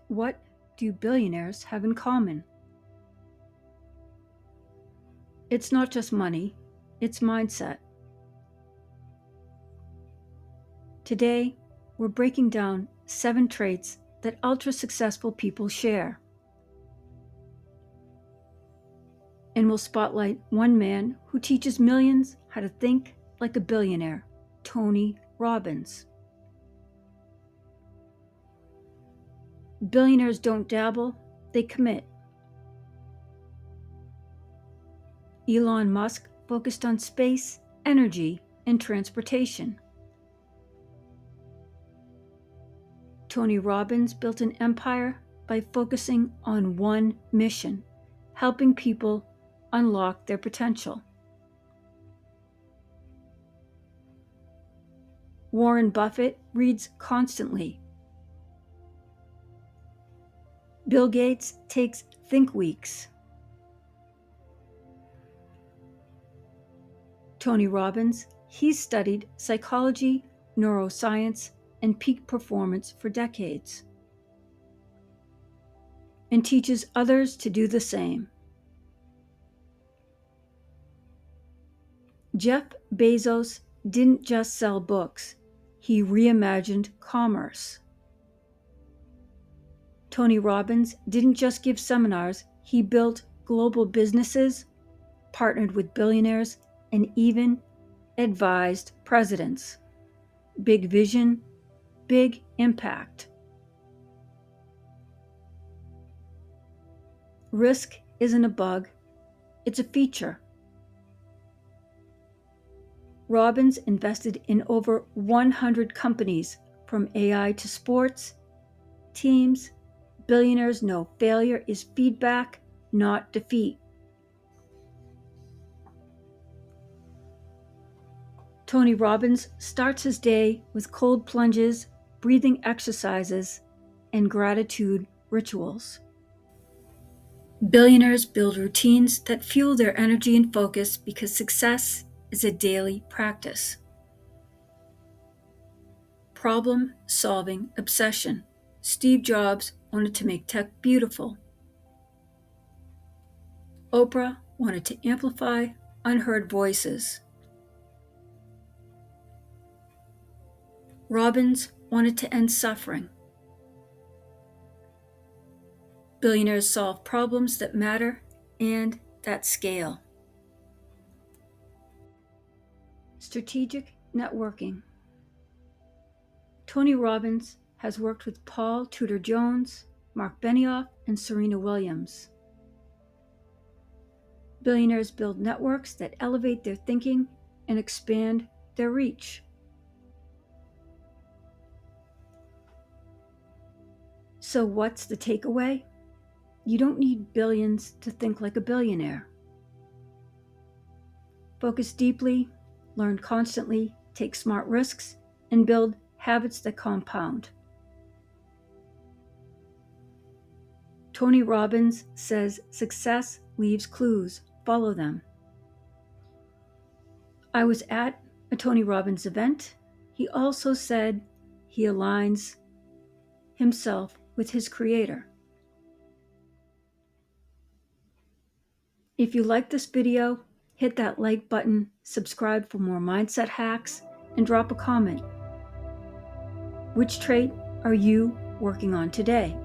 What do billionaires have in common? It's not just money, it's mindset. Today, we're breaking down 7 traits that ultra-successful people share. And we'll spotlight one man who teaches millions how to think like a billionaire, Tony Robbins. Billionaires don't dabble, they commit. Elon Musk focused on space, energy, and transportation. Tony Robbins built an empire by focusing on one mission, helping people unlock their potential. Warren Buffett reads constantly. Bill Gates takes think weeks. Tony Robbins, he's studied psychology, neuroscience, and peak performance for decades, and teaches others to do the same. Jeff Bezos didn't just sell books, he reimagined commerce. Tony Robbins didn't just give seminars, he built global businesses, partnered with billionaires, and even advised presidents. Big vision, big impact. Risk isn't a bug, it's a feature. Robbins invested in over 100 companies, from AI to sports, teams. Billionaires know failure is feedback, not defeat. Tony Robbins starts his day with cold plunges, breathing exercises, and gratitude rituals. Billionaires build routines that fuel their energy and focus because success is a daily practice. Problem-solving obsession. Steve Jobs wanted to make tech beautiful. Oprah wanted to amplify unheard voices. Robbins wanted to end suffering. Billionaires solve problems that matter and that scale. Strategic networking. Tony Robbins has worked with Paul Tudor Jones, Mark Benioff, and Serena Williams. Billionaires build networks that elevate their thinking and expand their reach. So what's the takeaway? You don't need billions to think like a billionaire. Focus deeply, learn constantly, take smart risks, and build habits that compound. Tony Robbins says success leaves clues, follow them. I was at a Tony Robbins event. He also said he aligns himself with his creator. If you like this video, hit that like button, subscribe for more mindset hacks, and drop a comment. Which trait are you working on today?